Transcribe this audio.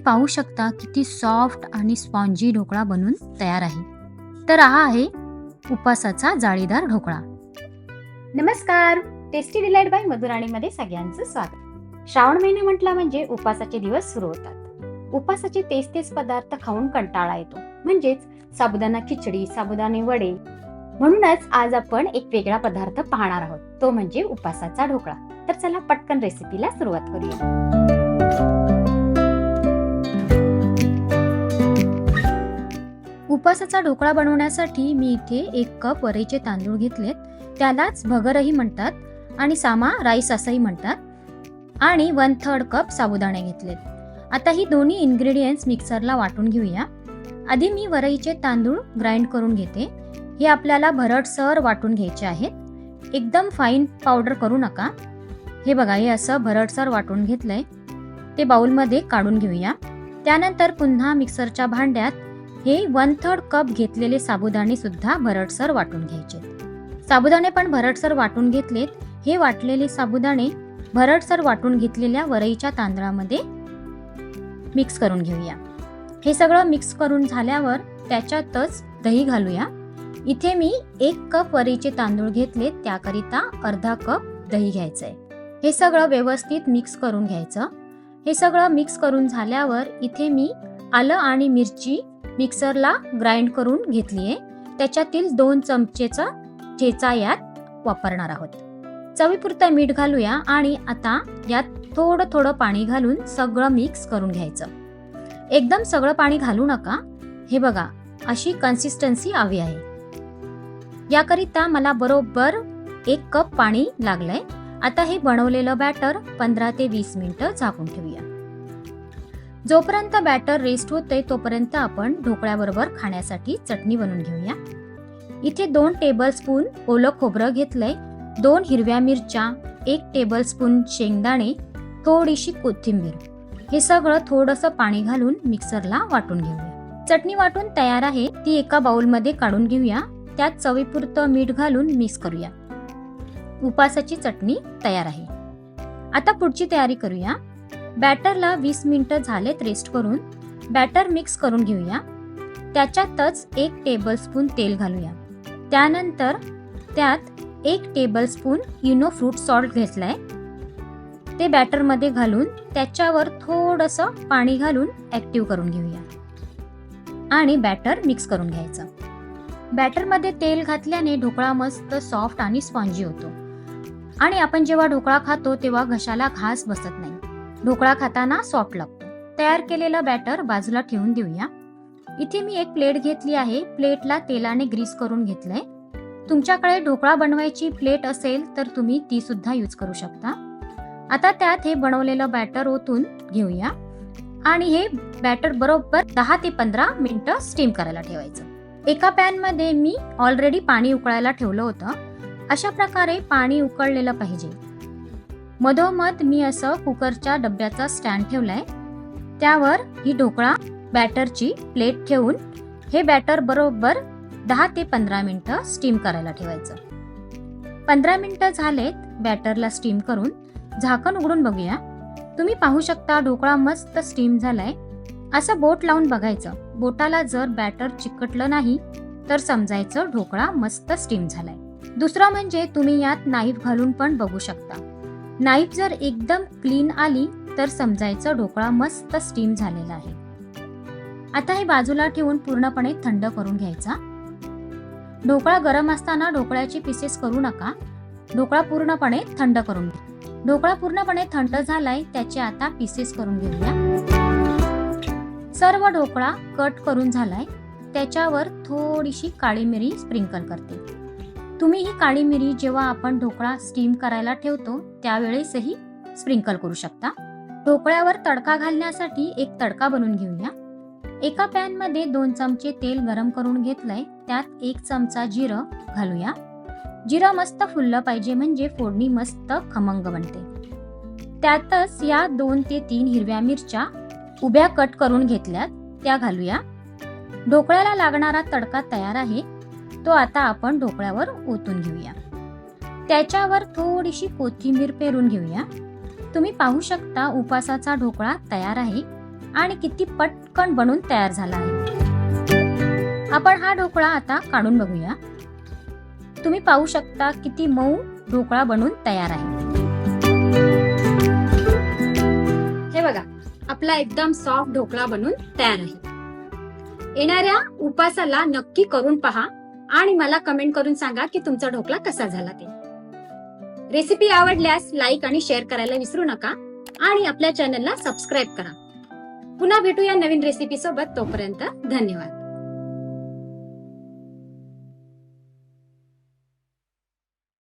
पाहू शकता किती सॉफ्ट आणि स्पॉन्जी ढोकळा बनून तयार आहे. तर हा आहे उपासाचा जाळीदार ढोकळा. नमस्कार, टेस्टी डिलाइट बाय मधुराणीमध्ये सगळ्यांचं स्वागत. श्रावण महिना म्हटला म्हणजे उपासाचे दिवस सुरू होतात. उपासाचे तेच पदार्थ खाऊन कंटाळा येतो, म्हणजेच साबुदाणा खिचडी, साबुदाणे वडे. म्हणूनच आज आपण एक वेगळा पदार्थ पाहणार आहोत, तो म्हणजे उपासाचा ढोकळा. तर चला पटकन रेसिपीला सुरुवात करूया. उपासाचा ढोकळा बनवण्यासाठी मी इथे 1 कप वरईचे तांदूळ घेतलेत. त्यालाच भगरही म्हणतात आणि सामा राईस असंही म्हणतात. आणि 1/3 कप साबुदाणे घेतलेत. आता ही दोन्ही इन्ग्रेडियंट्स मिक्सरला वाटून घेऊया. आधी मी वरईचे तांदूळ ग्राइंड करून घेते. हे आपल्याला भरडसर वाटून घ्यायचे आहेत. एकदम फाईन पावडर करू नका. हे बघा, हे असं भरडसर वाटून घेतलंय. ते बाउलमध्ये काढून घेऊया. त्यानंतर पुन्हा मिक्सरच्या भांड्यात हे 1/3 कप घेतलेले साबुदाणे सुद्धा भरडसर वाटून घ्यायचे. साबुदाणे पण भरडसर वाटून घेतलेत. हे वाटलेले साबुदाणे भरडसर वाटून घेतलेल्या वरईच्या तांदळामध्ये मिक्स करून घेऊया. हे सगळं मिक्स करून झाल्यावर त्याच्यातच दही घालूया. इथे मी 1 कप वरईचे तांदूळ घेतले, त्याकरिता अर्धा कप दही घ्यायचंय. हे सगळं व्यवस्थित मिक्स करून घ्यायचं. हे सगळं मिक्स करून झाल्यावर इथे मी आलं आणि मिरची मिक्सरला ग्राइंड करून घेतलीये. त्याच्यातील 2 चमचेचा ठेचा यात वापरणार आहोत. चवीपुरतं मीठ घालूया आणि आता यात थोडं थोडं पाणी घालून सगळं मिक्स करून घ्यायचं. एकदम सगळं पाणी घालू नका. हे बघा, अशी कन्सिस्टन्सी हवी आहे. याकरिता मला बरोबर 1 कप पाणी लागलंय. आता हे बनवलेलं बॅटर 15 ते 20 मिनिटं झाकून ठेवूया. जोपर्यंत बॅटर रेस्ट होते तोपर्यंत आपण ढोकळ्याबरोबर खाण्यासाठी चटणी बनवून घेऊया. इथे 2 टेबलस्पून ओलं खोबरं घेतलंय, 2 हिरव्या मिरच्या, 1 टेबलस्पून शेंगदाणे, थोडीशी कोथिंबीर. हे सगळं थोडंसं पाणी घालून मिक्सरला वाटून घेऊया. चटणी वाटून तयार आहे, ती एका बाउलमध्ये काढून घेऊया. त्यात चवीपुरतं मीठ घालून मिक्स करूया. उपासाची चटणी तयार आहे. आता पुढची तयारी करूया. बॅटरला 20 मिनिटं झालेत रेस्ट करून. बॅटर मिक्स करून घेऊया. त्याच्यातच 1 टेबलस्पून तेल घालूया. त्यानंतर त्यात 1 टेबलस्पून इनो फ्रूट सॉल्ट घेतलाय. ते बॅटरमध्ये घालून त्याच्यावर थोडंसं पाणी घालून ऍक्टिव्ह करून घेऊया आणि बॅटर मिक्स करून घ्यायचं. बॅटरमध्ये तेल घातल्याने ढोकळा मस्त सॉफ्ट आणि स्पॉन्जी होतो आणि आपण जेव्हा ढोकळा खातो तेव्हा घशाला घास बसत नाही. ढोकळा खाताना सॉफ्ट लागतो. तयार केलेलं बॅटर बाजूला ठेवून देऊया. इथे मी 1 प्लेट घेतली आहे. प्लेटला तेलाने ग्रीस करून घेतलंय. तुमच्याकडे ढोकळा बनवायची प्लेट असेल तर तुम्ही ती सुद्धा यूज करू शकता. आता त्यात हे बनवलेलं बॅटर ओतून घेऊया आणि हे बॅटर बरोबर 10 ते 15 मिनिटं स्टीम करायला ठेवायचं. एका पॅन मध्ये मी ऑलरेडी पाणी उकळायला ठेवलं होतं. अशा प्रकारे पाणी उकळलेलं पाहिजे. मधोमध मी असं कुकरच्या डब्याचा स्टँड ठेवलाय. त्यावर ही ढोकळा बॅटरची प्लेट ठेवून हे बॅटर बरोबर 10 ते 15 मिनिटं स्टीम करायला ठेवायचं. 15 मिनिटं झालेत बॅटरला स्टीम करून. झाकण उघडून बघूया. तुम्ही पाहू शकता ढोकळा मस्त स्टीम झालाय. असं बोट लावून बघायचं. बोटाला जर बॅटर चिकटलं नाही तर समजायचं ढोकळा मस्त स्टीम झालाय. दुसरं म्हणजे तुम्ही यात नाईफ घालून पण बघू शकता. नाईफ जर एकदम क्लीन आली तर समजायचं ढोकळा मस्त स्टीम झालेला आहे. आता हे बाजूला ठेवून पूर्णपणे थंड करून घ्यायचा. ढोकळा गरम असताना ढोकळ्याची पीसेस करू नका. ढोकळा पूर्णपणे थंड करून घ्या. ढोकळा पूर्णपणे थंड झालाय, त्याचे आता पीसेस करून घेऊया. सर्व ढोकळा कट करून झालाय. त्याच्यावर थोडीशी काळी मिरी स्प्रिंकल करते. तुम्ही ही काळी मिरी जेव्हा आपण ढोकळा स्टीम करायला ठेवतो त्यावेळेसही स्प्रिंकल करू शकता. ढोकळ्यावर तडका घालण्यासाठी एक तडका बनवून घेऊया. एका पॅन मध्ये 2 चमचे तेल गरम करून घेतलंय. त्यात 1 चमचा जिरं घालूया. जिरं मस्त फुललं पाहिजे, म्हणजे फोडणी मस्त खमंग बनते. त्यातच या 2 ते 3 हिरव्या मिरच्या उभ्या कट करून घेतल्यात, त्या घालूया. ढोकळ्याला लागणारा तडका तयार आहे. तो आता आपण ढोकळ्यावर ओतून घेऊया. त्याच्यावर थोडीशी कोथिंबीर पेरून घेऊया. तुम्ही पाहू शकता उपासाचा ढोकळा तयार आहे आणि किती पटकन बनून तयार झाला आहे. आपण हा ढोकळा आता काढून बघूया. तुम्ही पाहू शकता किती मऊ ढोकळा बनून तयार आहे. हे बघा, आपला एकदम सॉफ्ट ढोकळा बनून तयार आहे. येणाऱ्या उपासाला नक्की करून पहा आणि मला कमेंट करून सांगा की तुमचा ढोकळा कसा झाला ते. रेसिपी आवडल्यास लाईक आणि शेअर करायला विसरू नका आणि आपल्या चॅनलला सबस्क्राईब करा. पुन्हा भेटूया नवीन रेसिपी सोबत. तोपर्यंत धन्यवाद.